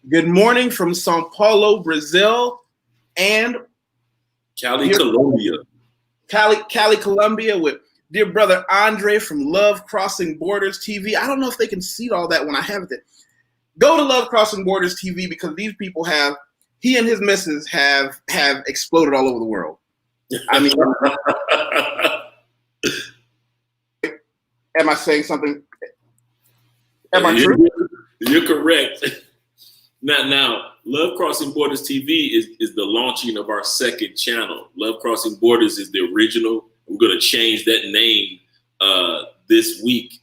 Good morning from Sao Paulo, Brazil, and Cali, Colombia. Cali, Colombia, with dear brother Andre from Love Crossing Borders TV. I don't know if they can see all that when I have it. Go to Love Crossing Borders TV because these people he and his missus have exploded all over the world. I mean, am I saying something? Am I true? You're correct. Now, Love Crossing Borders TV is the launching of our second channel. Love Crossing Borders is the original. We're going to change that name this week.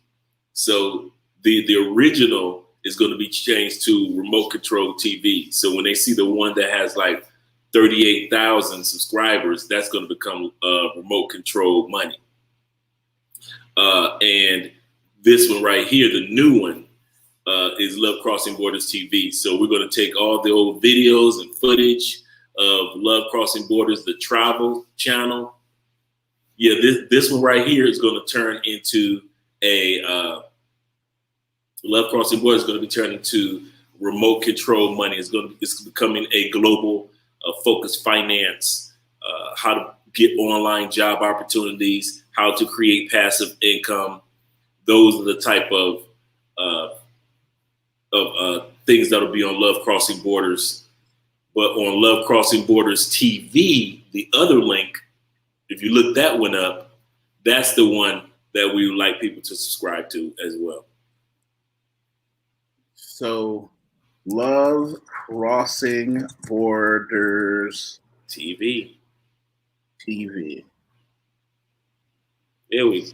So the original is going to be changed to Remote Control TV. So when they see the one that has like 38,000 subscribers, that's going to become Remote Control Money. And this one right here, the new one, is Love Crossing Borders TV. So we're going to take all the old videos and footage of Love Crossing Borders, the travel channel. Yeah, this one right here is going to turn into a Love Crossing Borders is going to be turned into Remote Control Money. It's becoming a global focused finance, how to get online job opportunities, how to create passive income. Those are the type of things that'll be on Love Crossing Borders. But on Love Crossing Borders TV, the other link, if you look that one up, that's the one that we would like people to subscribe to as well. So, Love Crossing Borders TV. There we go.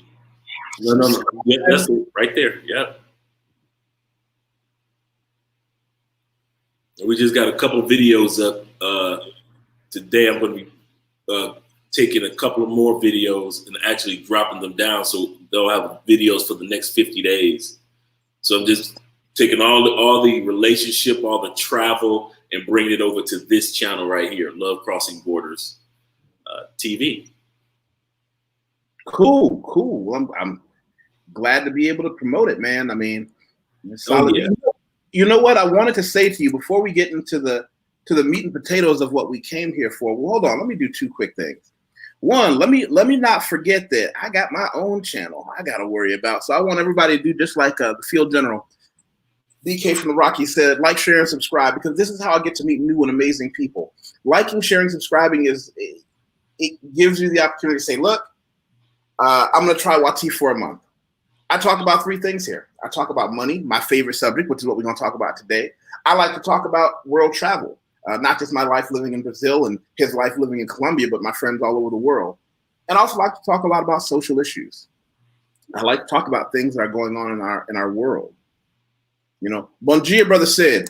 No. Yeah, that's it right there. Yep. We just got a couple of videos up today. I'm going to be taking a couple of more videos and actually dropping them down so they'll have videos for the next 50 days. So I'm just taking all the relationship, all the travel, and bringing it over to this channel right here, Love Crossing Borders TV. Cool. I'm glad to be able to promote it, man. I mean, solid. Yeah. You know what I wanted to say to you before we get into the meat and potatoes of what we came here for. Well, hold on, let me do two quick things. One, let me not forget that I got my own channel I got to worry about. So I want everybody to do just like the Field General DK from the Rockies said, like, share, and subscribe, because this is how I get to meet new and amazing people. Liking, sharing, subscribing it gives you the opportunity to say, look, I'm going to try YusefWateef for a month. I talk about three things here. I talk about money, my favorite subject, which is what we're going to talk about today. I like to talk about world travel, not just my life living in Brazil and his life living in Colombia, but my friends all over the world. And I also like to talk a lot about social issues. I like to talk about things that are going on in our world. You know, bon dia, brother Sid.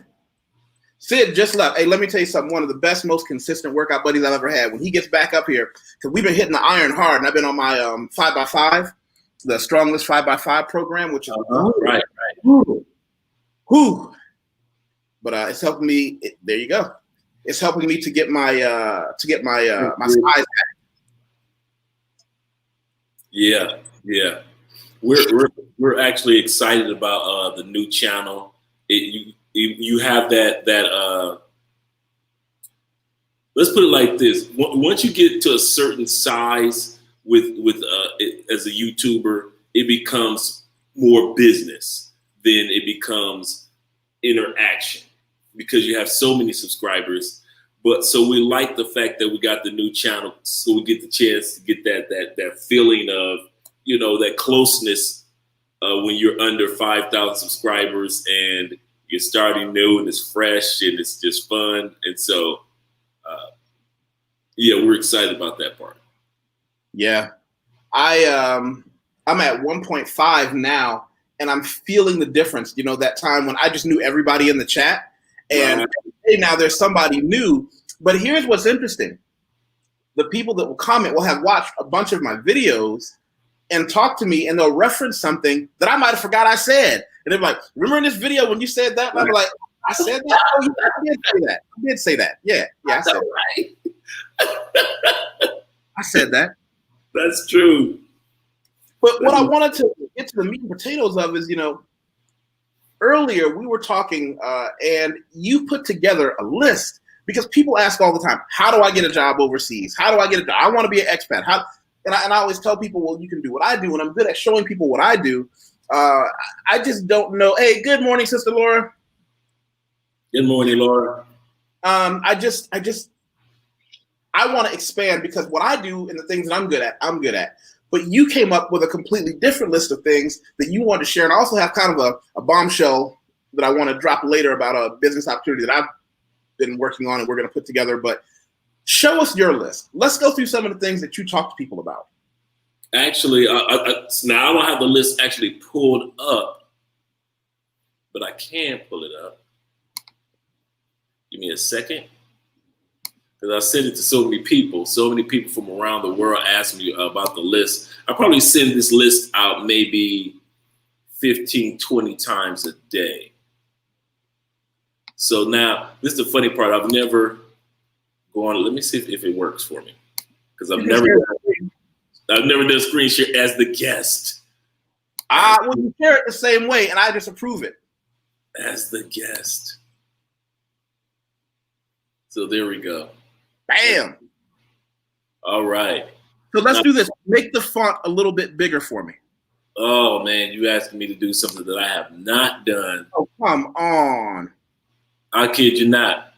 Sid just left. Hey, let me tell you something. One of the best, most consistent workout buddies I've ever had. When he gets back up here, because we've been hitting the iron hard, and I've been on my 5x5, the Strongest 5x5 program, which is right. Whew. But it's helping me. There you go. It's helping me to get my my size back. Yeah. We're actually excited about the new channel. You have that. Let's put it like this: once you get to a certain size with as a YouTuber, it becomes more business than it becomes interaction because you have so many subscribers. But so we like the fact that we got the new channel, so we get the chance to get that feeling of, you know, that closeness when you're under 5,000 subscribers and you're starting new and it's fresh and it's just fun. And so, yeah, we're excited about that part. Yeah, I'm at 1.5 now, and I'm feeling the difference. You know, that time when I just knew everybody in the chat, and hey, now there's somebody new. But here's what's interesting: the people that will comment will have watched a bunch of my videos and talk to me, and they'll reference something that I might have forgot I said, and they're like, "Remember in this video when you said that?" And I'm like, "I said that? Oh, yeah, I did say that. I did say that. Yeah, I said that. Right. I said that." That's true. But what I wanted to get to the meat and potatoes of is, you know, earlier we were talking, and you put together a list because people ask all the time, how do I get a job overseas? How do I get a job? I want to be an expat. And I always tell people, well, you can do what I do, and I'm good at showing people what I do. I just don't know. Hey, good morning, Sister Laura. Good morning, Laura. I want to expand because what I do and the things that I'm good at. But you came up with a completely different list of things that you want to share, and I also have kind of a bombshell that I want to drop later about a business opportunity that I've been working on and we're going to put together. But show us your list. Let's go through some of the things that you talk to people about. Actually, now I don't have the list actually pulled up, but I can pull it up. Give me a second. Because I sent it to so many people from around the world asked me about the list. I probably send this list out maybe 15, 20 times a day. So now, this is the funny part. I've never gone, let me see if it works for me. Because I've never done screen share as the guest. Well, you share it the same way, and I just approve it. As the guest. So there we go. Bam. All right. So let's do this. Make the font a little bit bigger for me. Oh, man, you asking me to do something that I have not done. Oh, come on. I kid you not.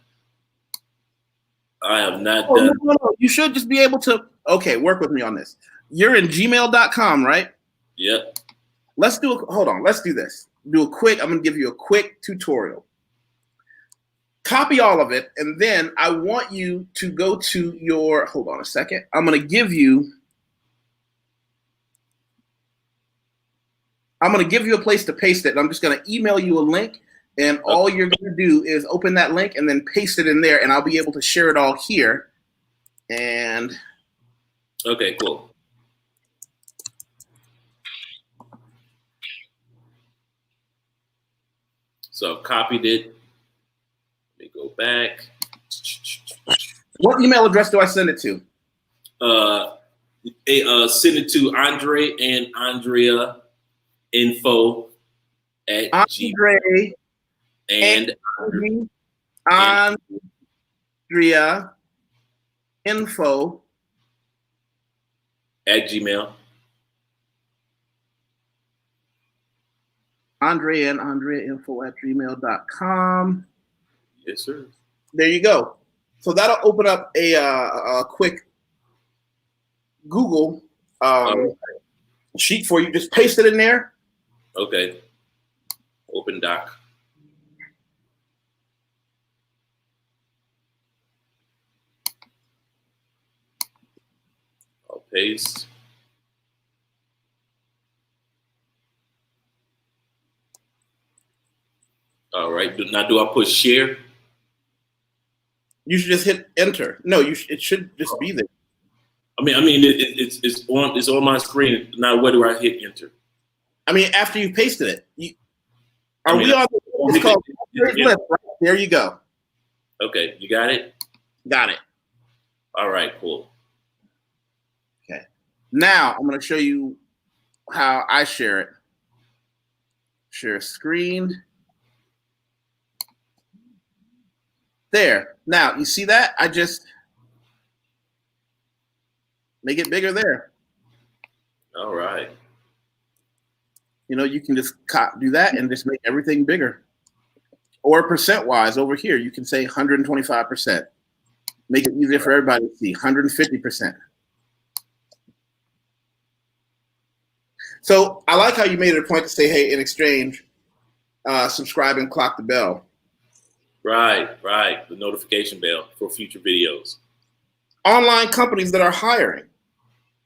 I have not done. No. You should just be able to, okay, work with me on this. You're in gmail.com, right? Yep. Hold on. Let's do this. I'm going to give you a quick tutorial. Copy all of it, and then I want you to go to your, hold on a second. I'm going to give you a place to paste it, and I'm just going to email you a link, and all you're going to do is open that link and then paste it in there, and I'll be able to share it all here. And okay, cool. So I've copied it. Go back. What email address do I send it to? Send it to Andre and Andrea info at Andre and Andrea info at Gmail. Andre and Andrea info at gmail.com. Yes, sir. There you go. So that'll open up a quick Google sheet for you. Just paste it in there. Okay. Open doc. I'll paste. All right. Now, do I push share? You should just hit enter. No, it should just be there. I mean, it's on my screen. Now, where do I hit enter? I mean, after you pasted it. We on it's called list, right? There you go. Okay, you got it? Got it. All right, cool. Okay. Now, I'm going to show you how I share it. Share screen. There. Now, you see that? I just make it bigger there. All right. You know, you can just do that and just make everything bigger. Or percent-wise over here, you can say 125%. Make it easier for everybody to see, 150%. So I like how you made it a point to say, hey, in exchange, subscribe and clock the bell. Right. The notification bell for future videos. Online companies that are hiring.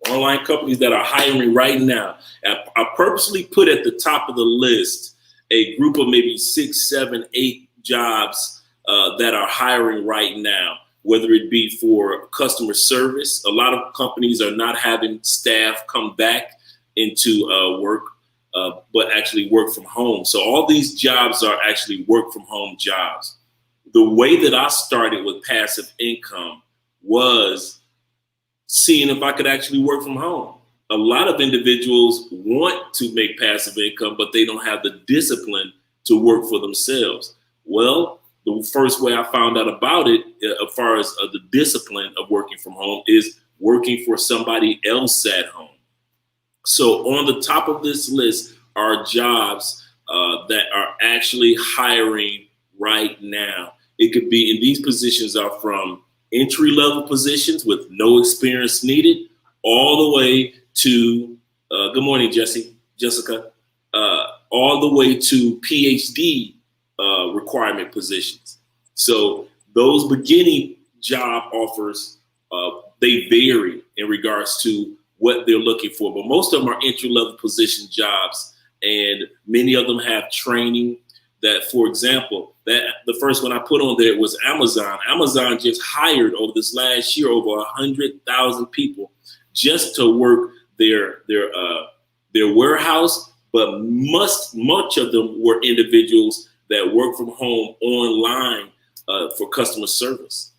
Online companies that are hiring right now. I purposely put at the top of the list a group of maybe 6, 7, 8 jobs that are hiring right now, whether it be for customer service. A lot of companies are not having staff come back into work, but actually work from home. So all these jobs are actually work from home jobs. The way that I started with passive income was seeing if I could actually work from home. A lot of individuals want to make passive income, but they don't have the discipline to work for themselves. Well, the first way I found out about it, as far as the discipline of working from home, is working for somebody else at home. So on the top of this list are jobs that are actually hiring right now. It could be, and these positions are from entry-level positions with no experience needed, all the way to, good morning, Jessica, all the way to PhD requirement positions. So those beginning job offers, they vary in regards to what they're looking for, but most of them are entry-level position jobs, and many of them have training. That, for example, that the first one I put on there was Amazon. Amazon just hired over this last year over 100,000 people just to work their warehouse, but much of them were individuals that work from home online for customer service.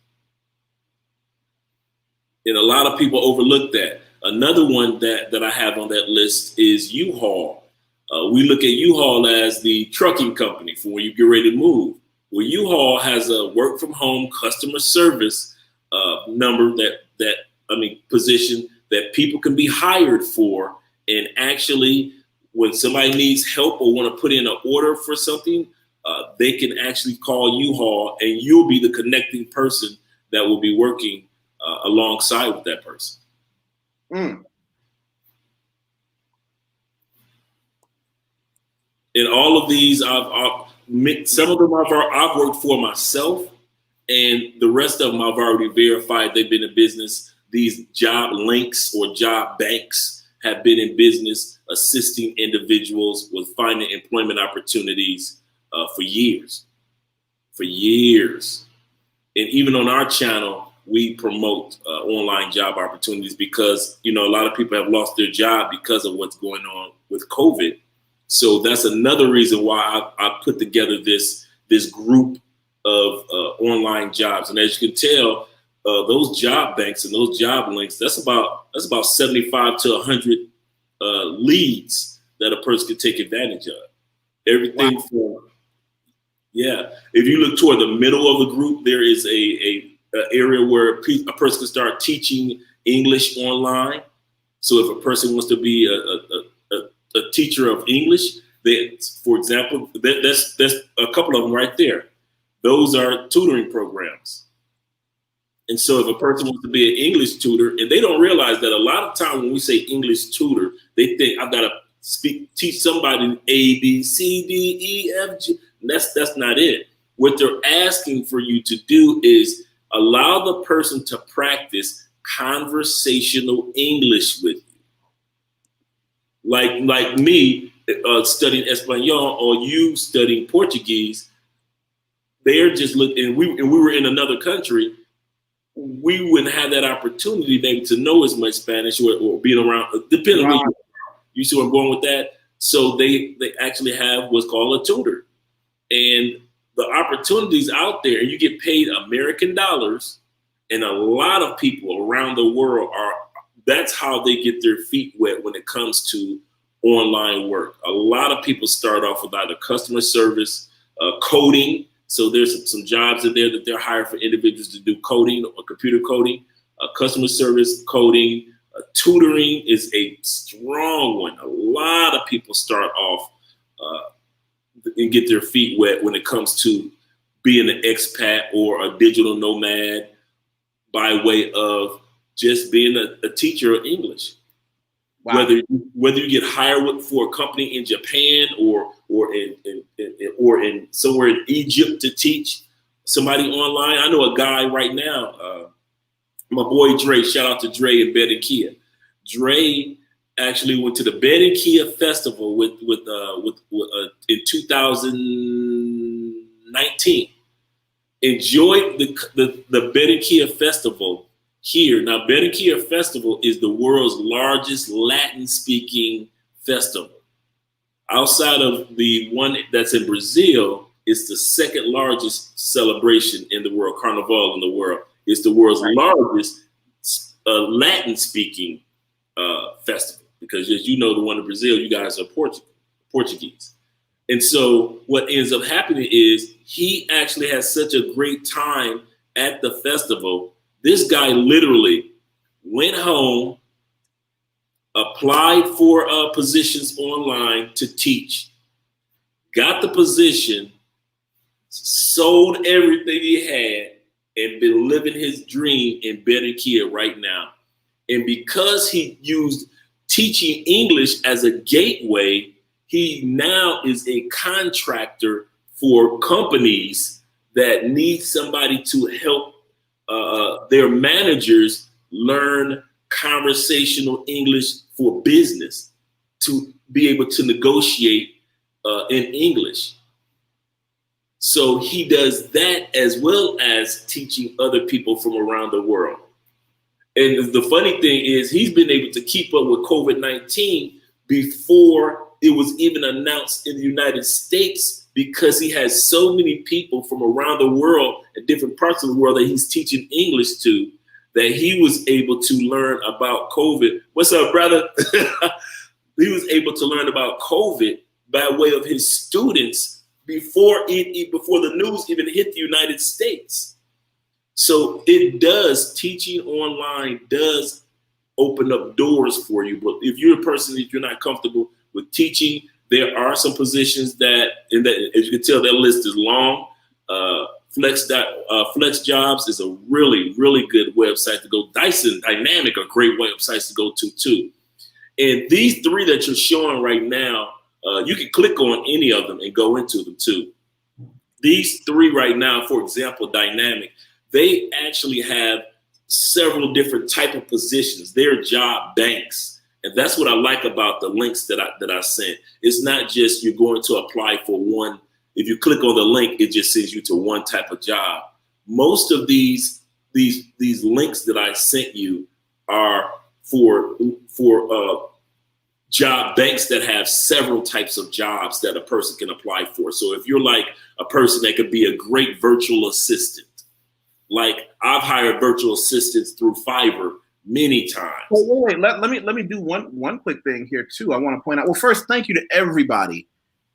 And a lot of people overlook that. Another one that I have on that list is U-Haul. We look at U-Haul as the trucking company for when you get ready to move. Well, U-Haul has a work from home customer service position that people can be hired for. And actually, when somebody needs help or want to put in an order for something, they can actually call U-Haul, and you'll be the connecting person that will be working alongside with that person. Mm. And all of these, some of them I've worked for myself, and the rest of them I've already verified they've been in business. These job links or job banks have been in business assisting individuals with finding employment opportunities for years. And even on our channel, we promote online job opportunities because, a lot of people have lost their job because of what's going on with COVID. So that's another reason why I put together this group of online jobs. And as you can tell, those job banks and those job links, that's about 75 to 100 leads that a person could take advantage of. Everything from, if you look toward the middle of the group, there is a area where a person can start teaching English online. So if a person wants to be a teacher of English, for example, that's a couple of them right there. Those are tutoring programs. And so if a person wants to be an English tutor, and they don't realize that a lot of time when we say English tutor, they think I've got to teach somebody A, B, C, D, E, F, G. And that's not it. What they're asking for you to do is allow the person to practice conversational English with you. Like me studying Espanol or you studying Portuguese, they're just looking, and we were in another country, we wouldn't have that opportunity maybe to know as much Spanish or being around, depending on where you see where I'm going with that. So they actually have what's called a tutor. And the opportunities out there, you get paid American dollars, and a lot of people around the world that's how they get their feet wet when it comes to online work. A lot of people start off with either customer service, coding. So there's some jobs in there that they're hiring for individuals to do coding or computer coding, customer service, coding, tutoring is a strong one. A lot of people start off and get their feet wet when it comes to being an expat or a digital nomad by way of just being a teacher of English. Wow. Whether you get hired for a company in Japan or in somewhere in Egypt to teach somebody online. I know a guy right now, my boy Dre, shout out to Dre and Bed and Kia. Dre actually went to the Bed and Kia festival in 2019. Enjoyed the Bed and Kia festival here. Now, Bed and Kia festival is the world's largest Latin-speaking festival. Outside of the one that's in Brazil, it's the second largest celebration in the world, Carnival in the world. It's the world's largest Latin-speaking festival, because as you know, the one in Brazil, you guys are Portuguese. And so what ends up happening is he actually has such a great time at the festival. This guy literally went home, applied for positions online to teach, got the position, sold everything he had, and been living his dream in Better Kia right now. And because he used teaching English as a gateway, he now is a contractor for companies that need somebody to help their managers learn conversational English for business, to be able to negotiate in English. So he does that as well as teaching other people from around the world. And the funny thing is he's been able to keep up with COVID-19 before it was even announced in the United States, because he has so many people from around the world at different parts of the world that he's teaching English to, that he was able to learn about COVID. What's up, brother? He was able to learn about COVID by way of his students before the news even hit the United States. So teaching online does open up doors for you. But if you're a person that you're not comfortable with teaching, there are some positions that, as you can tell, that list is long. Flex Jobs is a really, really good website to go. Dyson Dynamic are great websites to go to too. And these three that you're showing right now, you can click on any of them and go into them too. These three right now, for example, Dynamic, they actually have several different type of positions. They're job banks. And that's what I like about the links that I sent. It's not just you're going to apply for one. If you click on the link, it just sends you to one type of job. Most of these links that I sent you are for job banks that have several types of jobs that a person can apply for. So if you're like a person that could be a great virtual assistant, like I've hired virtual assistants through Fiverr many times. Wait. Let me do one quick thing here too. I want to point out. Well, first, thank you to everybody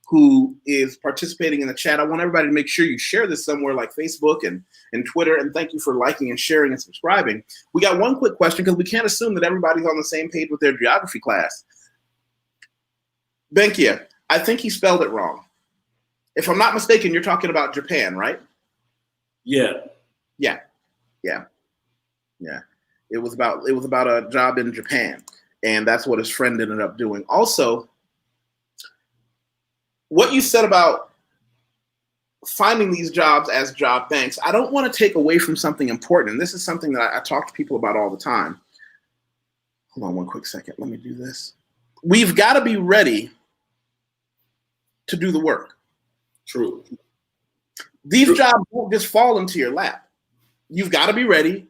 who is participating in the chat. I want everybody to make sure you share this somewhere like Facebook and Twitter. And thank you for liking and sharing and subscribing. We got one quick question, because we can't assume that everybody's on the same page with their geography class. Benkia, I think he spelled it wrong. If I'm not mistaken, you're talking about Japan, right? Yeah. It was about a job in Japan, and that's what his friend ended up doing. Also, what you said about finding these jobs as job banks, I don't want to take away from something important. And this is something that I talk to people about all the time. Hold on one quick second. Let me do this. We've got to be ready to do the work. True. These jobs won't just fall into your lap. You've got to be ready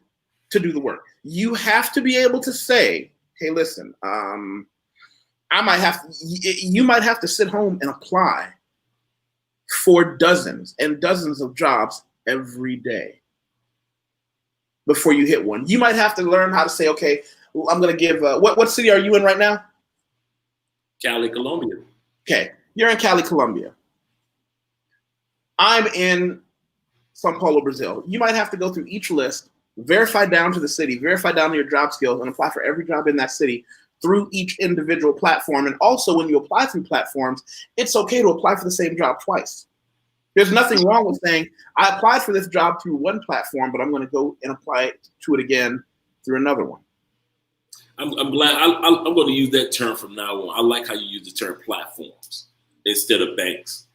to do the work. You have to be able to say, hey, listen, you might have to sit home and apply for dozens and dozens of jobs every day before you hit one. You might have to learn how to say, okay, well, I'm going to give, what city are you in right now? Cali, Colombia. Okay, you're in Cali, Colombia. I'm in Sao Paulo, Brazil. You might have to go through each list, verify down to the city, verify down to your job skills, and apply for every job in that city through each individual platform. And also, when you apply through platforms, it's okay to apply for the same job twice. There's nothing wrong with saying, I applied for this job through one platform, but I'm going to go and apply to it again through another one. I'm glad. I'm going to use that term from now on. I like how you use the term platforms instead of banks.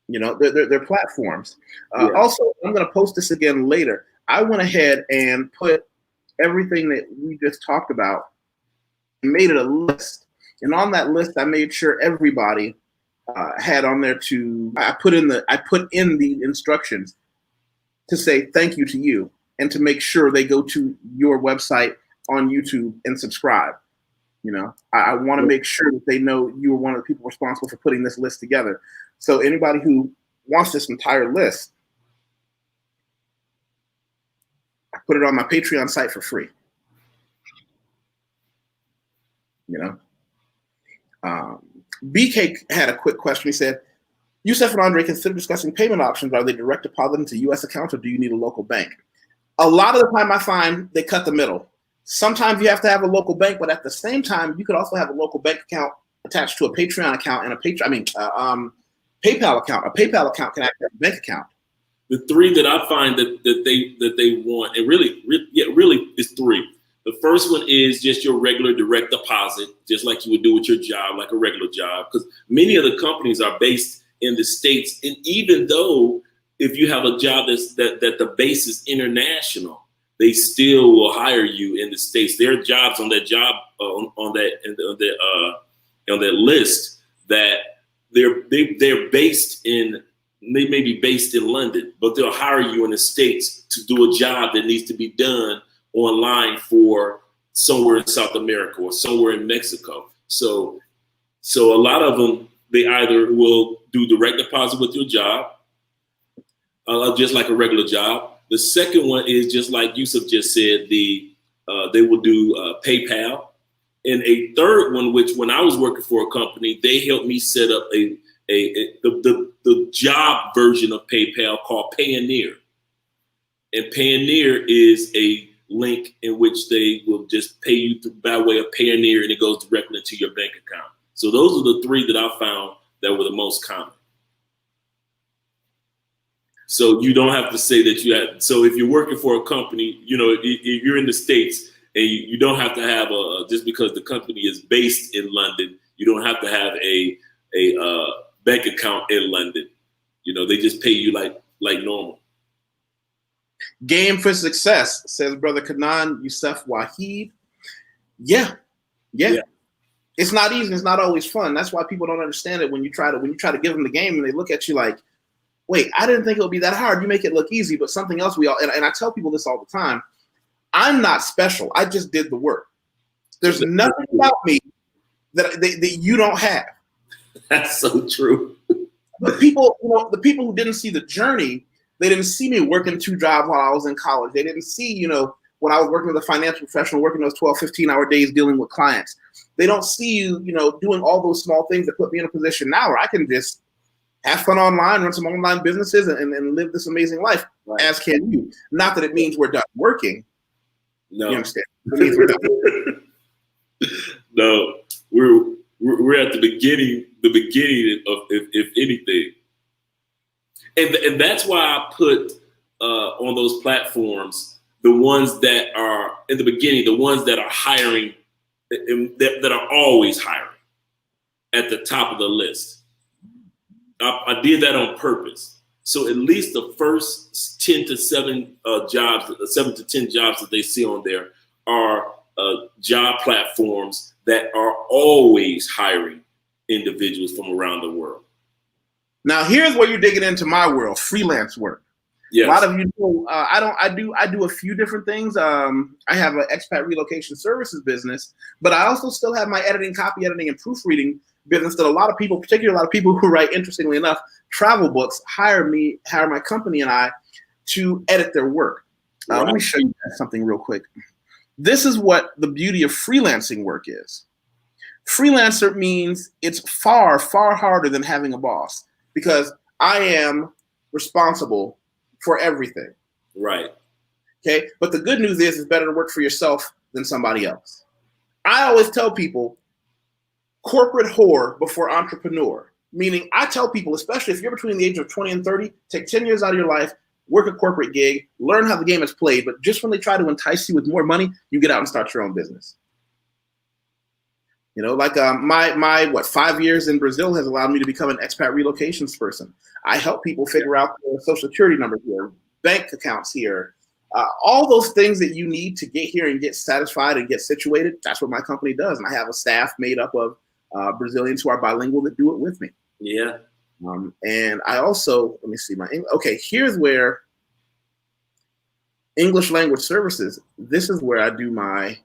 You know, they're platforms. Also, I'm going to post this again later. I went ahead and put everything that we just talked about and made it a list. And on that list, I made sure everybody had on there I put in the instructions to say thank you to you, and to make sure they go to your website on YouTube and subscribe. You know, I want to make sure that they know you were one of the people responsible for putting this list together. So anybody who wants this entire list, I put it on my Patreon site for free. You know, BK had a quick question. He said, Yusef and Andre, consider discussing payment options. Are they direct deposit into U.S. accounts, or do you need a local bank? A lot of the time I find they cut the middle. Sometimes you have to have a local bank, but at the same time, you could also have a local bank account attached to a Patreon account and a PayPal account. A PayPal account can act as a bank account. The three that I find that they want, and really is three. The first one is just your regular direct deposit, just like you would do with your job, like a regular job, because many of the companies are based in the States, and even though if you have a job that the base is international, they still will hire you in the States. There are jobs on that job on that list that they're based in. They may be based in London, but they'll hire you in the States to do a job that needs to be done online for somewhere in South America or somewhere in Mexico. So a lot of them, they either will do direct deposit with your job, just like a regular job. The second one is just like Yusef just said, they will do PayPal. And a third one, which when I was working for a company, they helped me set up the job version of PayPal called Payoneer. And Payoneer is a link in which they will just pay you by way of Payoneer, and it goes directly into your bank account. So those are the three that I found that were the most common. So you don't have to say that you have. So if you're working for a company, if you're in the States, and you don't have to have just because the company is based in London, you don't have to have a bank account in London. They just pay you like normal. Game for success, says Brother Kanan YusefWateef. Yeah. It's not easy. It's not always fun. That's why people don't understand it when you try to give them the game and they look at you like, wait, I didn't think it would be that hard. You make it look easy, but something else and I tell people this all the time. I'm not special. I just did the work. There's nothing about me that you don't have. That's so true. The people who didn't see the journey, they didn't see me working 2 jobs while I was in college. They didn't see, when I was working with a financial professional, working those 12, 15-hour days dealing with clients. They don't see you, doing all those small things that put me in a position now where I can just have fun online, run some online businesses, and live this amazing life, right. As can you. Not that it means we're done working. No. You understand? It means we're done. No, we're at the beginning of if anything. And that's why I put on those platforms the ones that are in the beginning, the ones that are hiring, that are always hiring at the top of the list. I did that on purpose. So at least the first 10 to 7 jobs, 7 to 10 jobs that they see on there are job platforms that are always hiring individuals from around the world. Now here's where you're digging into my world, freelance work. Yes. A lot of you know, I do a few different things. I have an expat relocation services business, but I also still have my copy editing, and proofreading business that a lot of people, particularly a lot of people who write, interestingly enough, travel books, hire my company and I to edit their work. Let me show you something real quick. This is what the beauty of freelancing work is. Freelancer means it's far, far harder than having a boss, because I am responsible for everything. Right. Okay. But the good news is it's better to work for yourself than somebody else. I always tell people, corporate whore before entrepreneur. Meaning I tell people, especially if you're between the age of 20 and 30, take 10 years out of your life, work a corporate gig, learn how the game is played. But just when they try to entice you with more money, you get out and start your own business. Like my 5 years in Brazil has allowed me to become an expat relocations person. I help people figure out their social security numbers here, bank accounts here, all those things that you need to get here and get satisfied and get situated. That's what my company does. And I have a staff made up of Brazilians who are bilingual that do it with me. Yeah. And I also, let me see here's where English language services, this is where I do my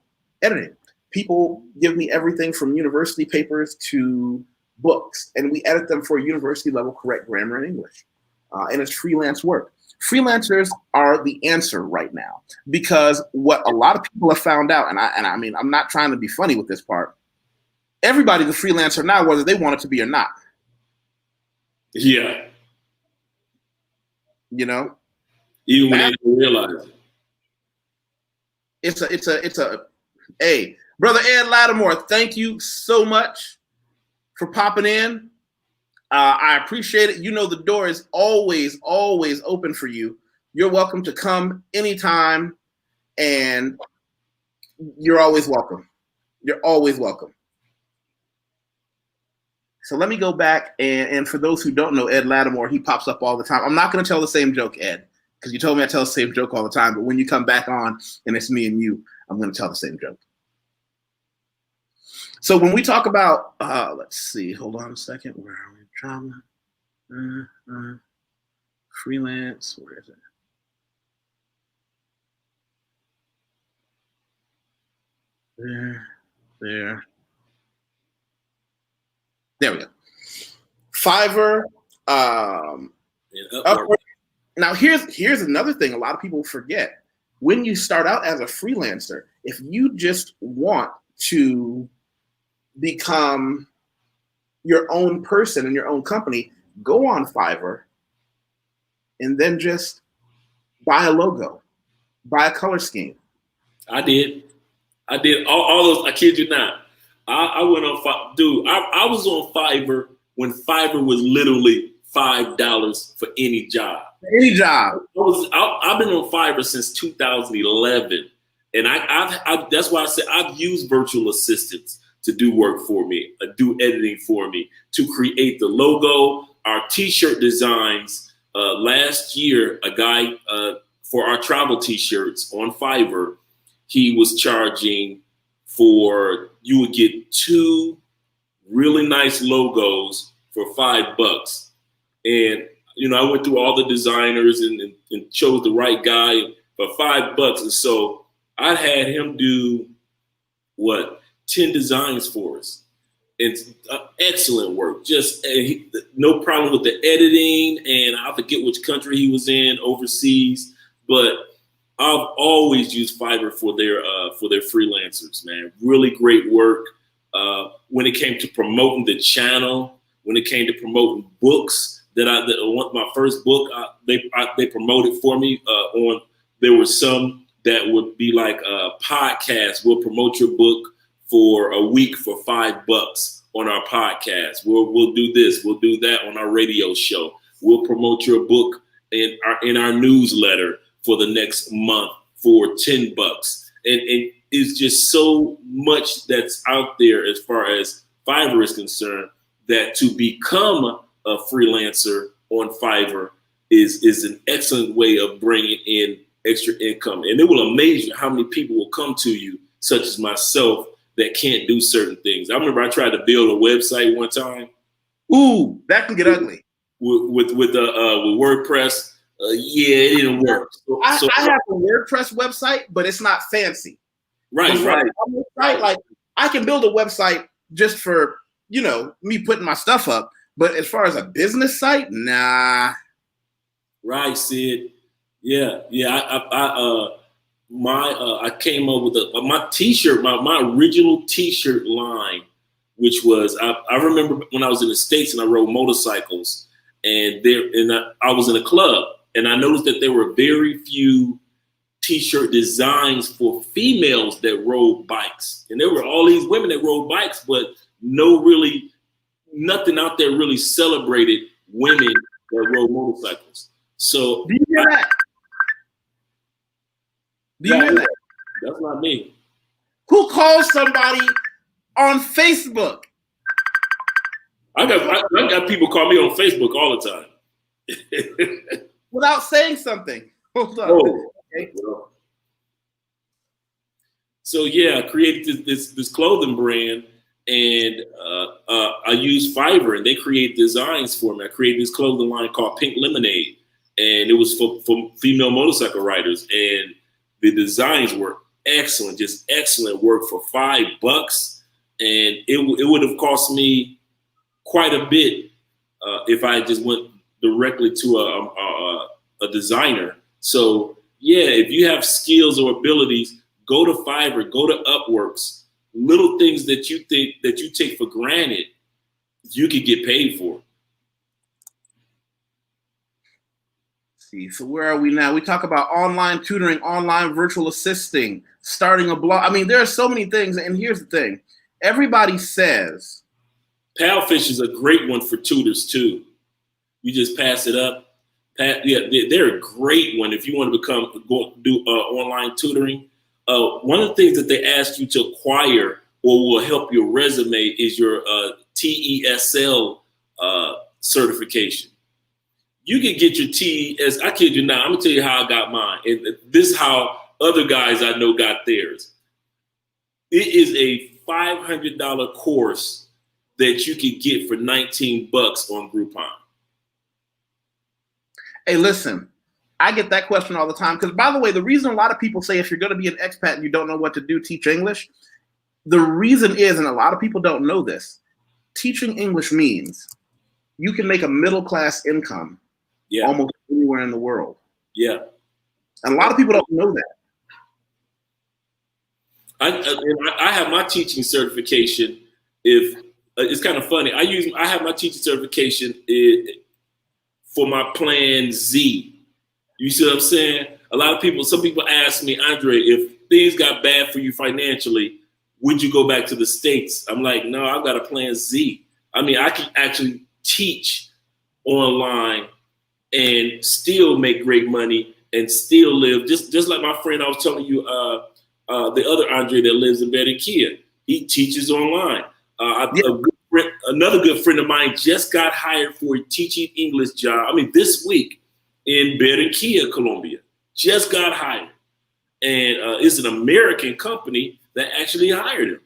editing. People give me everything from university papers to books, and we edit them for university level correct grammar and English. And it's freelance work. Freelancers are the answer right now, because what a lot of people have found out, and I mean, I'm not trying to be funny with this part. everybody's a freelancer now, whether they want it to be or not. Yeah. You know, even when they don't realize it. It's a. Hey, brother Ed Lattimore, thank you so much for popping in. I appreciate it. You know, the door is always open for you. You're welcome to come anytime, and you're always welcome. You're always welcome. So let me go back, and for those who don't know Ed Lattimore, he pops up all the time. I'm not going to tell the same joke, Ed, because you told me I tell the same joke all the time, but when you come back on and it's me and you, I'm going to tell the same joke. So when we talk about, let's see, hold on a second. Where are we? Drama, freelance, where is it? There we go. Fiverr, Upwork. Now here's another thing a lot of people forget. When you start out as a freelancer, if you just want to become your own person in your own company, go on Fiverr and then just buy a logo, buy a color scheme. I did all those. I kid you not. I went on dude. I was on Fiverr when Fiverr was literally $5 for any job. Any job. I've been on Fiverr since 2011, and I that's why I said I've used virtual assistants to do work for me, do editing for me, to create the logo, our T-shirt designs. Last year, a guy for our travel T-shirts on Fiverr, he was charging for, you would get 2 really nice logos for $5. And, you know, I went through all the designers and chose the right guy for $5. And so I had him do 10 designs for us. It's excellent work. Just no problem with the editing, and I forget which country he was in, overseas, but I've always used Fiverr for their freelancers, man. Really great work. When it came to promoting the channel, when it came to promoting books, my first book, they promoted for me. There were some that would be like a podcast. We'll promote your book for a week for $5 on our podcast. We'll do this, we'll do that on our radio show. We'll promote your book in our newsletter for the next month for $10. And it's just so much that's out there as far as Fiverr is concerned, that to become a freelancer on Fiverr is an excellent way of bringing in extra income. And it will amaze you how many people will come to you, such as myself, that can't do certain things. I remember I tried to build a website one time. Ooh, that can get ugly. With WordPress. It didn't work. I have a WordPress website, but it's not fancy. Right. Like I can build a website just for, you know, me putting my stuff up. But as far as a business site, nah. Right, Sid. Yeah. I came up with my T-shirt, my original T-shirt line, which was I remember when I was in the States and I rode motorcycles, and I was in a club, and I noticed that there were very few T-shirt designs for females that rode bikes, and there were all these women that rode bikes, but nothing out there really celebrated women that rode motorcycles. So do you hear that? Do you hear that? That's not me. Who calls somebody on Facebook? I got people call me on Facebook all the time. Without saying something. Hold on. Oh. Okay. So I created this clothing brand, and I used Fiverr, and they create designs for me. I created this clothing line called Pink Lemonade, and it was for female motorcycle riders, and the designs were excellent, just excellent work for $5, and it would have cost me quite a bit if I just went directly to a designer. So if you have skills or abilities, go to Fiverr, go to Upworks, little things that you think that you take for granted, you could get paid for. See, so where are we now? We talk about online tutoring, online virtual assisting, starting a blog. I mean, there are so many things. And here's the thing. Everybody says. Palfish is a great one for tutors too. You just pass it up. Yeah, they're a great one if you want to do online tutoring. One of the things that they ask you to acquire or will help your resume is your TESL certification. You can get your TES. I kid you not. I'm gonna tell you how I got mine, and this is how other guys I know got theirs. It is a $500 course that you can get for $19 on Groupon. Hey, listen, I get that question all the time. Because, by the way, the reason a lot of people say if you're going to be an expat and you don't know what to do, teach English, the reason is, and a lot of people don't know this, teaching English means you can make a middle-class income almost anywhere in the world. Yeah. And a lot of people don't know that. I have my teaching certification. If it's kind of funny, I have my teaching certification for my plan Z. You see what I'm saying? Some people ask me, Andre, if things got bad for you financially, would you go back to the States? I'm like, no, I've got a plan Z. I mean, I can actually teach online and still make great money and still live just like my friend I was telling you, the other Andre that lives in Berkeley. He teaches online. Another good friend of mine just got hired for a teaching English job. I mean, this week in Barranquilla, Colombia, just got hired. And it's an American company that actually hired him.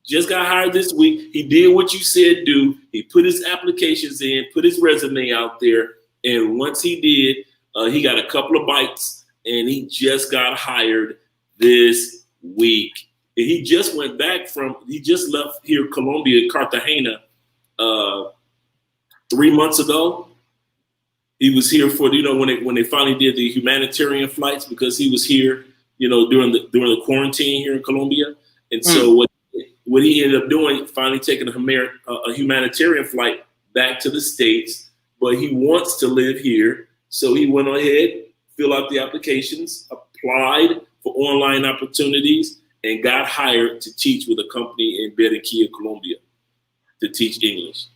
Just got hired this week. He did what you said do. He put his applications in, put his resume out there. And once he did, he got a couple of bites and he just got hired this week. He just left here, Colombia, Cartagena, 3 months ago. He was here for, when they finally did the humanitarian flights, because he was here, during the quarantine here in Colombia. And so what he ended up doing, finally taking a humanitarian flight back to the States, but he wants to live here. So he went ahead, filled out the applications, applied for online opportunities, and got hired to teach with a company in Barranquilla, Colombia, to teach English.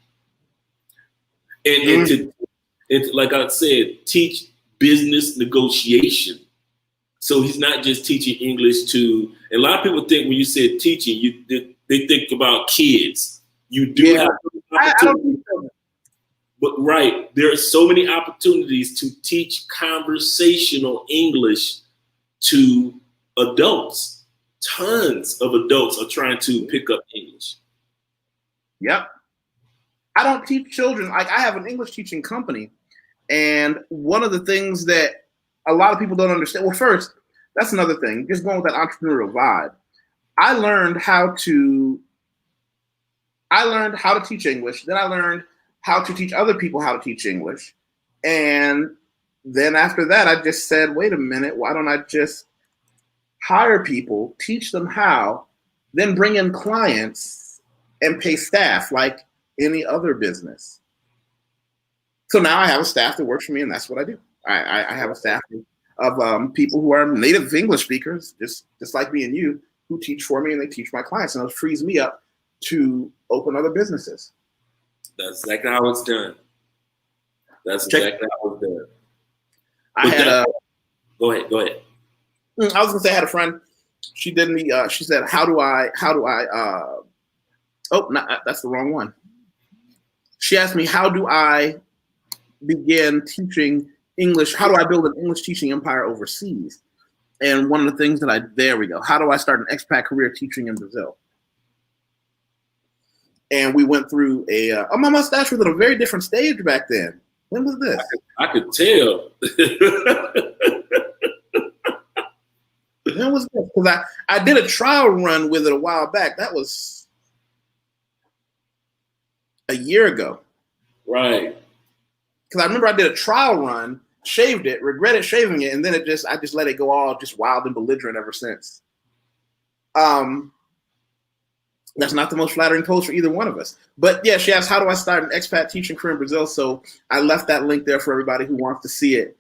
And to like I said, teach business negotiation. So he's not just teaching English to, and a lot of people think when you said teaching, they think about kids. You do have opportunities. But right, there are so many opportunities to teach conversational English to adults. Tons of adults are trying to pick up English. Yep. I don't teach children. Like, I have an English teaching company, and one of the things that a lot of people don't understand. Well, first, that's another thing. Just going with that entrepreneurial vibe. I learned how to teach English. Then I learned how to teach other people how to teach English. And then after that, I just said, wait a minute, why don't I just hire people, teach them how, then bring in clients and pay staff like any other business. So now I have a staff that works for me, and that's what I do. I have a staff of people who are native English speakers, just like me and you, who teach for me, and they teach my clients, and it frees me up to open other businesses. That's exactly how it's done. That's exactly how it's done. Go ahead. I was gonna say I had a friend. She did me. She said, "How do I?" Oh, no, that's the wrong one. She asked me, "How do I begin teaching English? How do I build an English teaching empire overseas?" And one of the things there we go. How do I start an expat career teaching in Brazil? And we went through my mustache was at a very different stage back then. When was this? I could tell. When was this? Because I did a trial run with it a while back. That was a year ago. Right. Because I remember I did a trial run, shaved it, regretted shaving it, and then I just let it go all just wild and belligerent ever since. That's not the most flattering post for either one of us. But yeah, she asked, how do I start an expat teaching career in Brazil? So I left that link there for everybody who wants to see it.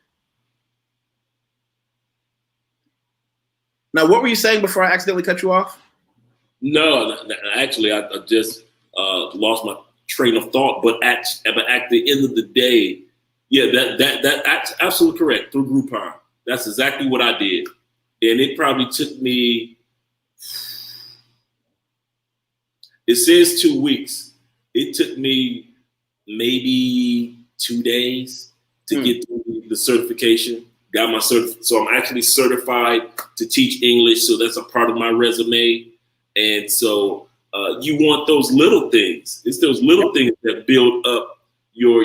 Now, what were you saying before I accidentally cut you off? No, actually, I just lost my train of thought. But at the end of the day, yeah, that's absolutely correct. Through Groupon, that's exactly what I did, and it probably took me. It says 2 weeks. It took me maybe 2 days to get through the certification. Got my so I'm actually certified to teach English. So that's a part of my resume. And so you want those little things. It's those little things that build up your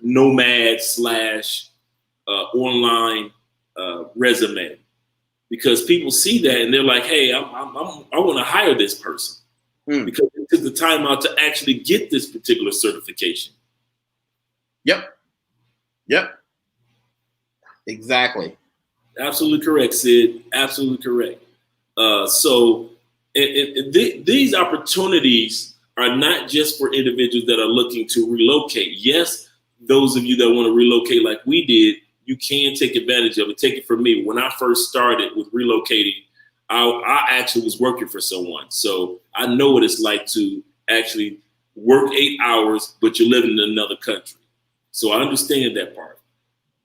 Nomad / online resume. Because people see that and they're like, hey, I want to hire this person because it took the time out to actually get this particular certification. Yep. Exactly. Absolutely correct, Sid. Absolutely correct. So these opportunities are not just for individuals that are looking to relocate. Yes, those of you that want to relocate like we did, you can take advantage of it. Take it from me. When I first started with relocating, I actually was working for someone. So I know what it's like to actually work 8 hours, but you're living in another country. So I understand that part.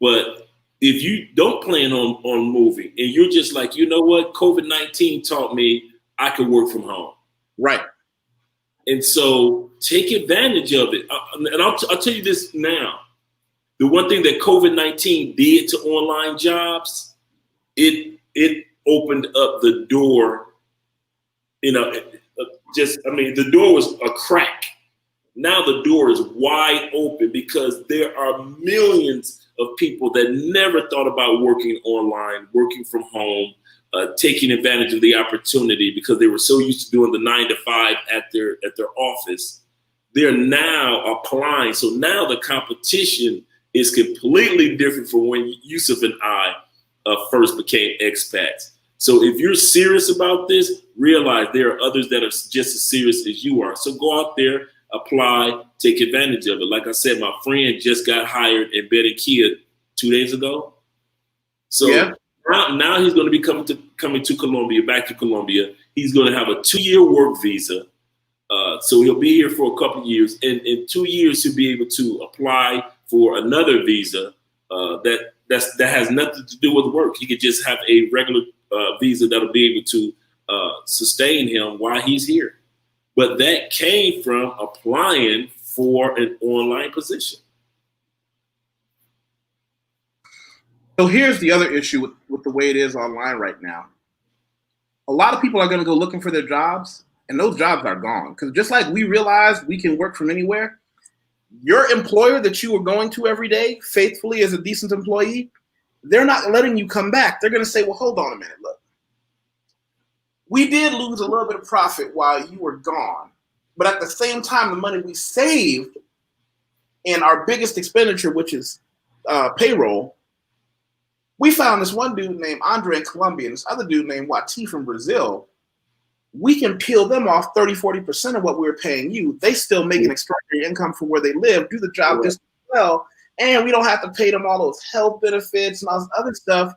But if you don't plan on moving and you're just like, you know what, COVID-19 taught me I could work from home. Right. And so take advantage of it. And I'll tell you this now. The one thing that COVID-19 did to online jobs, it opened up the door, the door was a crack. Now the door is wide open because there are millions of people that never thought about working online, working from home, taking advantage of the opportunity because they were so used to doing the 9 to 5 at their office. They're now applying. So now the competition is completely different from when Yusef and I first became expats. So if you're serious about this, realize there are others that are just as serious as you are. So go out there, apply, take advantage of it. Like I said, my friend just got hired in Kia 2 days ago. So now he's going to be coming to Colombia, back to Colombia. He's going to have a 2-year work visa. So he'll be here for a couple of years. And in 2 years, he'll be able to apply for another visa that has nothing to do with work. He could just have a regular visa that'll be able to sustain him while he's here. But that came from applying for an online position. So here's the other issue with the way it is online right now. A lot of people are going to go looking for their jobs, and those jobs are gone. Because just like we realized we can work from anywhere, your employer that you were going to every day faithfully as a decent employee, they're not letting you come back. They're going to say, well, hold on a minute. Look, we did lose a little bit of profit while you were gone. But at the same time, the money we saved in our biggest expenditure, which is payroll, we found this one dude named Andre in Colombia and this other dude named YusefWateef from Brazil. We can peel them off 30-40% of what we were paying you. They still make an extraordinary income for where they live, do the job just as well, and we don't have to pay them all those health benefits and all this other stuff.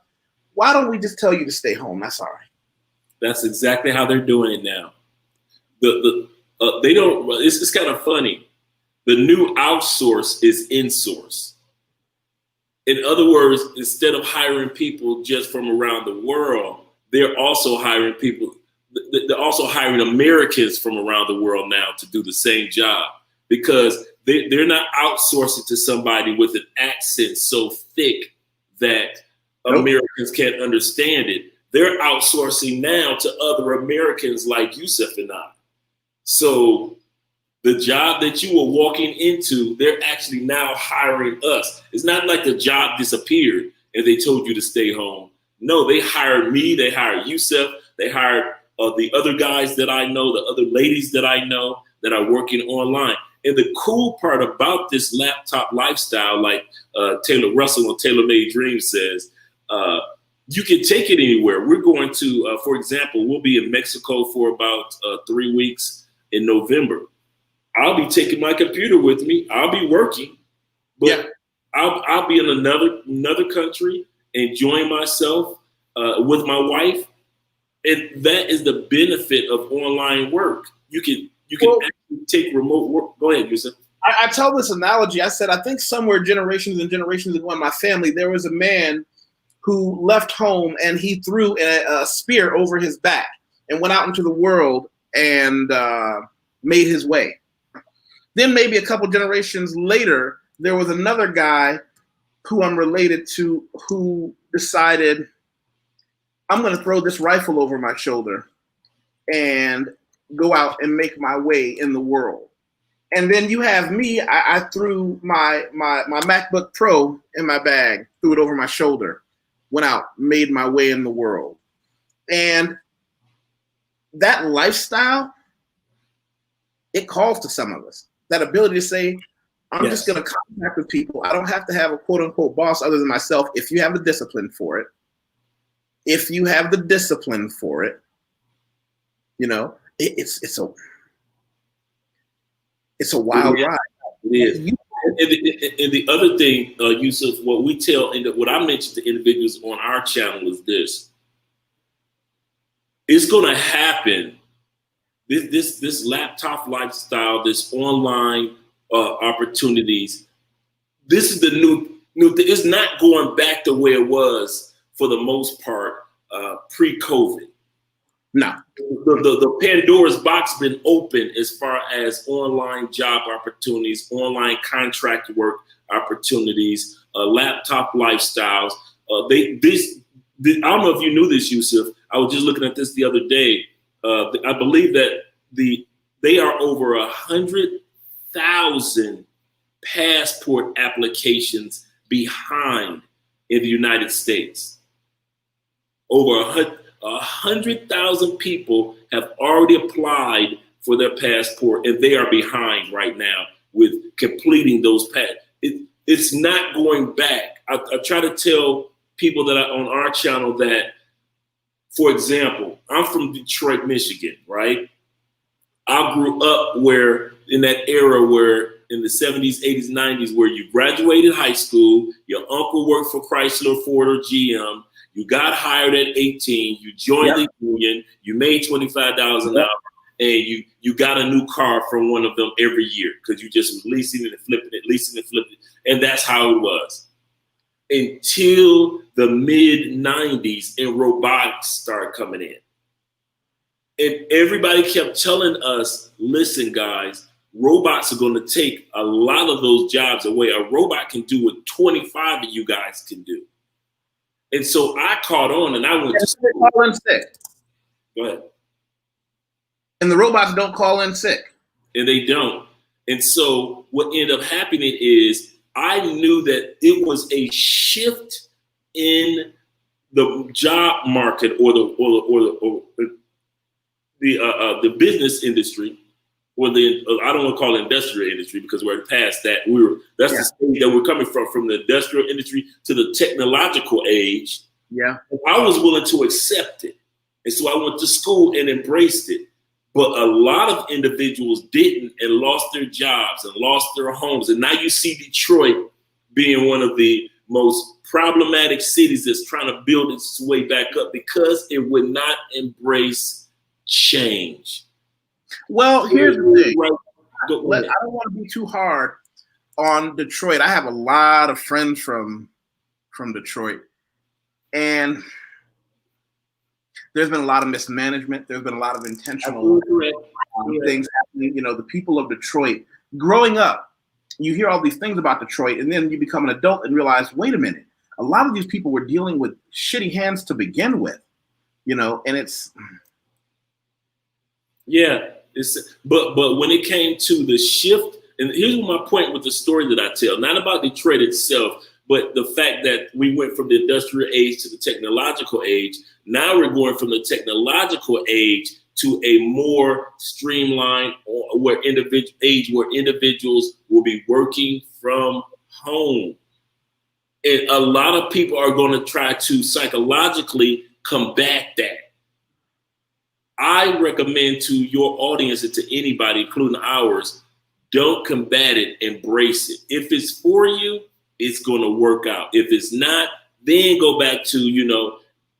Why don't we just tell you to stay home? That's all right. That's exactly how they're doing it now. They don't. It's kind of funny. The new outsource is insource. In other words, instead of hiring people just from around the world, they're also hiring people. They're also hiring Americans from around the world now to do the same job because they're not outsourcing to somebody with an accent so thick that Americans can't understand it. They're outsourcing now to other Americans like Yusef and I. So the job that you were walking into, they're actually now hiring us. It's not like the job disappeared and they told you to stay home. No, they hired me. They hired Yusef. They hired the other guys that I know, the other ladies that I know that are working online. And the cool part about this laptop lifestyle, like Taylor Russell on Tailor Made Dreams says, you can take it anywhere. We're going to, for example, we'll be in Mexico for about 3 weeks in November. I'll be taking my computer with me. I'll be working, but I'll be in another country, enjoying myself with my wife, and that is the benefit of online work. You can actually take remote work. Go ahead, Yusef. I tell this analogy. I said I think somewhere generations and generations ago in my family there was a man who left home and he threw a spear over his back and went out into the world and made his way. Then maybe a couple generations later, there was another guy who I'm related to who decided, I'm going to throw this rifle over my shoulder and go out and make my way in the world. And then you have me, I threw my MacBook Pro in my bag, threw it over my shoulder, went out, made my way in the world. And that lifestyle, it calls to some of us. That ability to say, I'm just going to contact with people. I don't have to have a quote unquote boss other than myself. If you have the discipline for it, it's a wild ride. It is. And the other thing, Yusef, what we tell and what I mentioned to individuals on our channel is this: it's going to happen. This laptop lifestyle, this online opportunities. This is the new. It's not going back to where it was for the most part pre-COVID. No, the Pandora's box been open as far as online job opportunities, online contract work opportunities, laptop lifestyles. I don't know if you knew this, Yusef. I was just looking at this the other day. I believe that they are over 100,000 passport applications behind in the United States. Over 100,000 people have already applied for their passport, and they are behind right now with completing those It's not going back. I try to tell people that are on our channel that, for example, I'm from Detroit, Michigan, right? I grew up in that era where in the 70s, 80s, 90s, where you graduated high school, your uncle worked for Chrysler, Ford, or GM, you got hired at 18, you joined the union, you made $25 an hour, and you got a new car from one of them every year because you just was leasing it and flipping it, and that's how it was. Until the mid-90s and robotics started coming in. And everybody kept telling us, listen, guys, robots are going to take a lot of those jobs away. A robot can do what 25 of you guys can do. And so I caught on and I went to school. Call in sick. Go ahead. And the robots don't call in sick. And they don't. And so what ended up happening is I knew that it was a shift in the job market or the business industry, or I don't want to call it industrial industry because we're past that. That's the stage that we're coming from the industrial industry to the technological age. Yeah, I was willing to accept it, and so I went to school and embraced it. But a lot of individuals didn't and lost their jobs and lost their homes. And now you see Detroit being one of the most problematic cities that's trying to build its way back up because it would not embrace change. Well, here's the thing. I don't want to be too hard on Detroit. I have a lot of friends from Detroit. And there's been a lot of mismanagement. There's been a lot of intentional things happening. You know, the people of Detroit, growing up, you hear all these things about Detroit, and then you become an adult and realize, wait a minute, a lot of these people were dealing with shitty hands to begin with, you know, and it's. Yeah, but when it came to the shift, and here's my point with the story that I tell, not about Detroit itself, but the fact that we went from the industrial age to the technological age. Now we're going from the technological age to a more streamlined where individuals will be working from home. And a lot of people are going to try to psychologically combat that. I recommend to your audience and to anybody, including ours, don't combat it, embrace it. If it's for you, it's going to work out. If it's not, then go back to,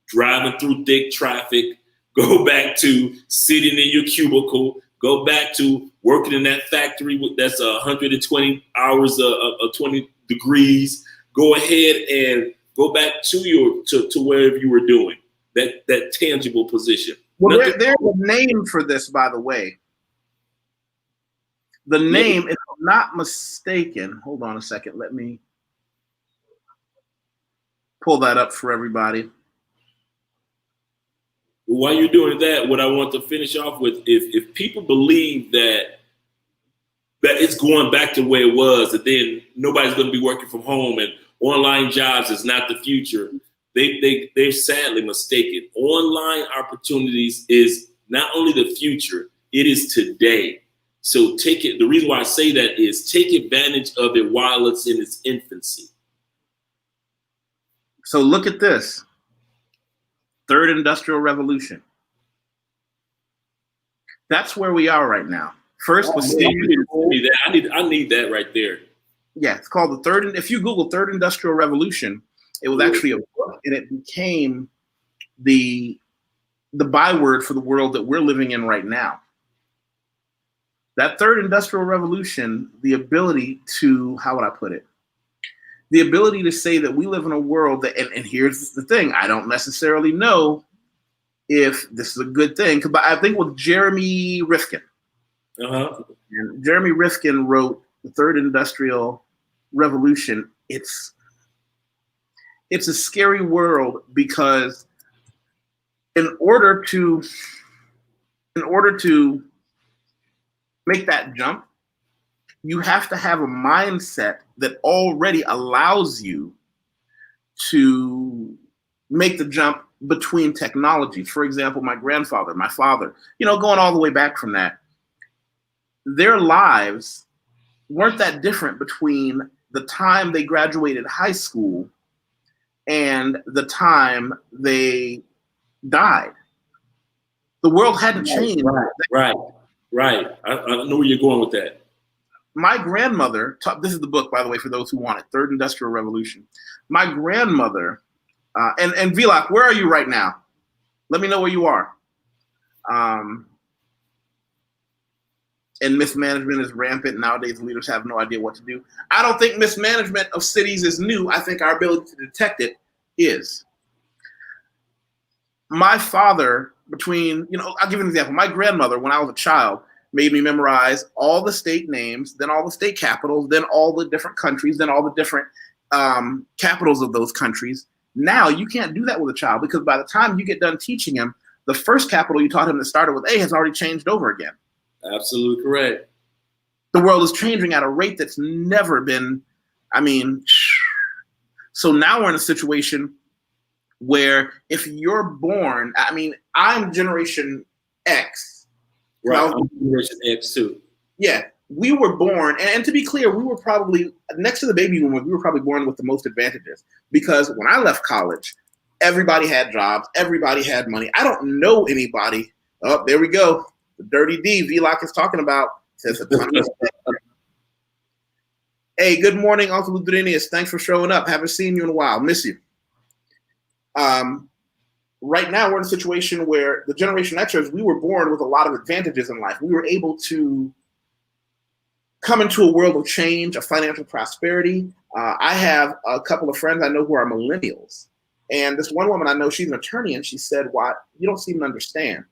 driving through thick traffic, go back to sitting in your cubicle, go back to working in that factory that's 120 hours of 20 degrees. Go ahead and go back to wherever you were doing that tangible position. Well, there's a name for this, by the way. The name, if I'm not mistaken, hold on a second. Let me pull that up for everybody. While you're doing that, what I want to finish off with, if people believe that it's going back to where it was, that then nobody's going to be working from home and online jobs is not the future, they're sadly mistaken. Online opportunities is not only the future, it is today. So take it. The reason why I say that is take advantage of it while it's in its infancy. So look at this. Third industrial revolution. That's where we are right now. First was I need that right there. Yeah, it's called the third. If you Google third industrial revolution, it was actually a book, and it became the byword for the world that we're living in right now. That third industrial revolution, the ability to, how would I put it? The ability to say that we live in a world that, and here's the thing, I don't necessarily know if this is a good thing, but I think with Jeremy Rifkin. And Jeremy Rifkin wrote The Third Industrial Revolution. It's a scary world because in order to make that jump, you have to have a mindset that already allows you to make the jump between technologies. For example, my grandfather, my father, going all the way back from that, their lives weren't that different between the time they graduated high school and the time they died. The world hadn't changed. Right. I know where you're going with that. My grandmother, this is the book, by the way, for those who want it, Third Industrial Revolution. My grandmother, and Vilak, where are you right now? Let me know where you are. And mismanagement is rampant. Nowadays, leaders have no idea what to do. I don't think mismanagement of cities is new. I think our ability to detect it is. My father, I'll give you an example. My grandmother, when I was a child, made me memorize all the state names, then all the state capitals, then all the different countries, then all the different capitals of those countries. Now, you can't do that with a child because by the time you get done teaching him, the first capital you taught him that started with A has already changed over again. Absolutely correct. The world is changing at a rate that's never been, so now we're in a situation where if you're born, I'm Generation X. Right, I'm Generation X too. Yeah, we were born, and to be clear, we were probably, next to the baby boomers, we were probably born with the most advantages because when I left college, everybody had jobs, everybody had money. I don't know anybody. Oh, there we go. The dirty D Vilak is talking about. Says a ton of Hey, good morning, Uncle Ludrinius. Thanks for showing up. Haven't seen you in a while. Miss you. Right now, we're in a situation where the Generation Xers, we were born with a lot of advantages in life. We were able to come into a world of change, of financial prosperity. I have a couple of friends I know who are millennials. And this one woman I know, she's an attorney, and she said, "Why, you don't seem to understand.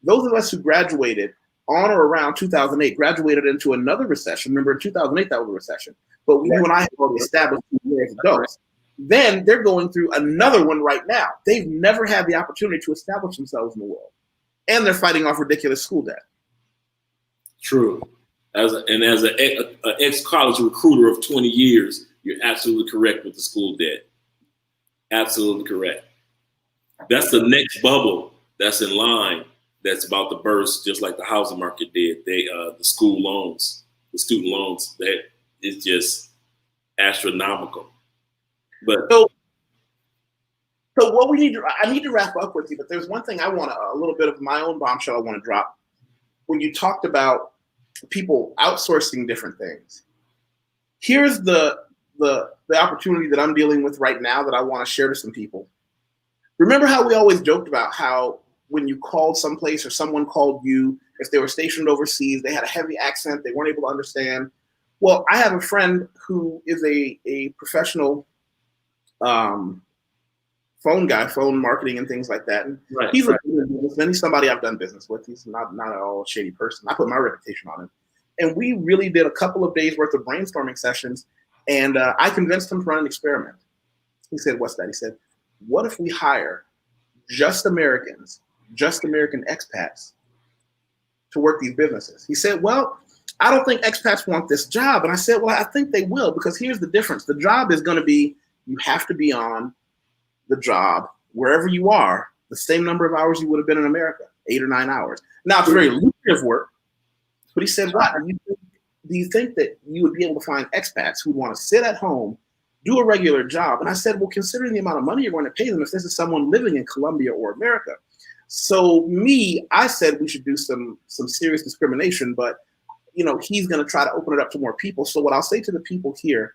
Those of us who graduated on or around 2008 graduated into another recession. Remember, in 2008, that was a recession. But you and I have already established 2 years ago. Then they're going through another one right now. They've never had the opportunity to establish themselves in the world. And they're fighting off ridiculous school debt." True. As an ex-college recruiter of 20 years, you're absolutely correct with the school debt. Absolutely correct. That's the next bubble that's in line that's about to burst, just like the housing market did. The school loans, the student loans, that is just astronomical. But so what we need to, I need to wrap up with you, but there's one thing I want to, a little bit of my own bombshell I want to drop. When you talked about people outsourcing different things, here's the opportunity that I'm dealing with right now that I want to share to some people. Remember how we always joked about how when you called someplace or someone called you, if they were stationed overseas, they had a heavy accent, they weren't able to understand. Well, I have a friend who is a professional phone guy, phone marketing and things like that. And he's a businessman. He's somebody I've done business with. He's not at all a shady person. I put my reputation on him. And we really did a couple of days worth of brainstorming sessions. And I convinced him to run an experiment. He said, what's that? He said, what if we hire just Americans, just American expats to work these businesses? He said, well, I don't think expats want this job. And I said, well, I think they will, because here's the difference. The job is going to be, you have to be on the job wherever you are, the same number of hours you would have been in America, 8 or 9 hours. Now, it's very lucrative work, but he said, what? Do you think that you would be able to find expats who want to sit at home, do a regular job? And I said, well, considering the amount of money you're going to pay them, if this is someone living in Colombia or America. So I said we should do some serious discrimination, but he's going to try to open it up to more people. So what I'll say to the people here,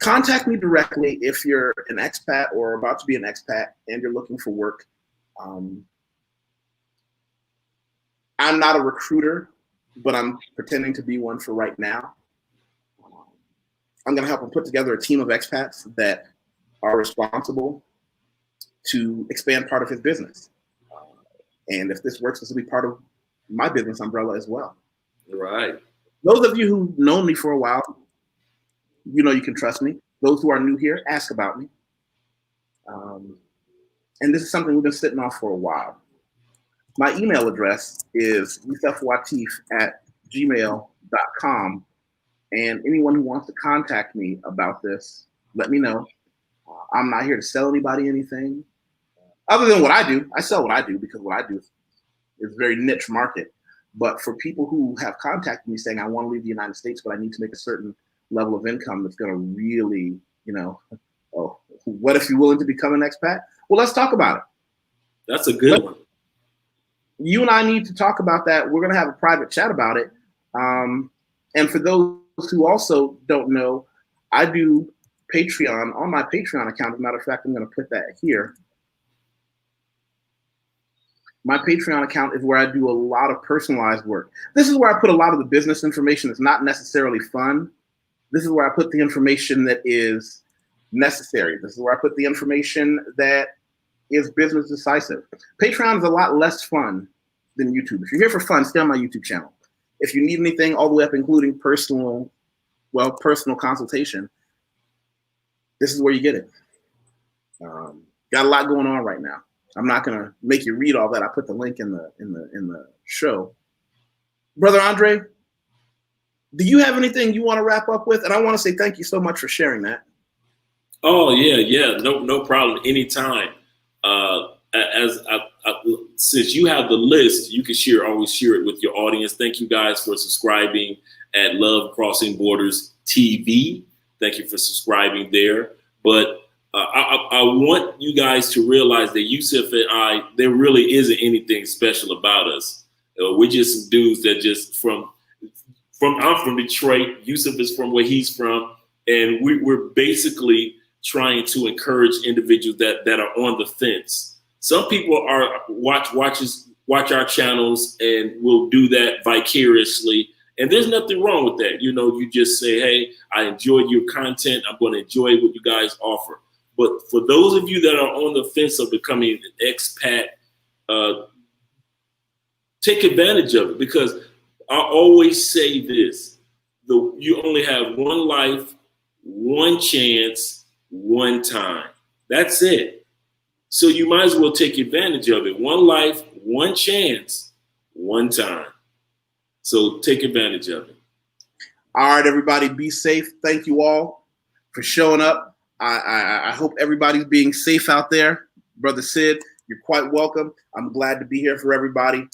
contact me directly if you're an expat or about to be an expat and you're looking for work. I'm not a recruiter, but I'm pretending to be one for right now. I'm going to help him put together a team of expats that are responsible to expand part of his business. And if this works, this will be part of my business umbrella as well. Right. Those of you who've known me for a while, you can trust me. Those who are new here, ask about me. And this is something we've been sitting on for a while. My email address is YusefWateef@gmail.com. And anyone who wants to contact me about this, let me know. I'm not here to sell anybody anything. Other than what I do, I sell what I do because what I do is a very niche market. But for people who have contacted me saying, I want to leave the United States, but I need to make a certain level of income that's going to really, what if you're willing to become an expat? Well, let's talk about it. That's a good one. You and I need to talk about that. We're going to have a private chat about it. And for those who also don't know, I do Patreon on my Patreon account. As a matter of fact, I'm going to put that here. My Patreon account is where I do a lot of personalized work. This is where I put a lot of the business information that's not necessarily fun. This is where I put the information that is necessary. This is where I put the information that is business decisive. Patreon is a lot less fun than YouTube. If you're here for fun, stay on my YouTube channel. If you need anything all the way up, including personal consultation, this is where you get it. Got a lot going on right now. I'm not gonna make you read all that. I put the link in the show. Brother Andre, do you have anything you want to wrap up with? And I want to say thank you so much for sharing that. Oh yeah, no problem. Anytime. Since you have the list, you can always share it with your audience. Thank you guys for subscribing at Love Crossing Borders TV. Thank you for subscribing there. But I want you guys to realize that Yusef and I, there really isn't anything special about us. We're just some dudes that I'm from Detroit. Yusef is from where he's from. And we're basically trying to encourage individuals that are on the fence. Some people are watch our channels and will do that vicariously. And there's nothing wrong with that. You just say, hey, I enjoyed your content. I'm going to enjoy what you guys offer. But for those of you that are on the fence of becoming an expat, take advantage of it, because I always say this, you only have one life, one chance, one time. That's it. So you might as well take advantage of it. One life, one chance, one time. So take advantage of it. All right, everybody, be safe. Thank you all for showing up. I hope everybody's being safe out there. Brother Sid, you're quite welcome. I'm glad to be here for everybody.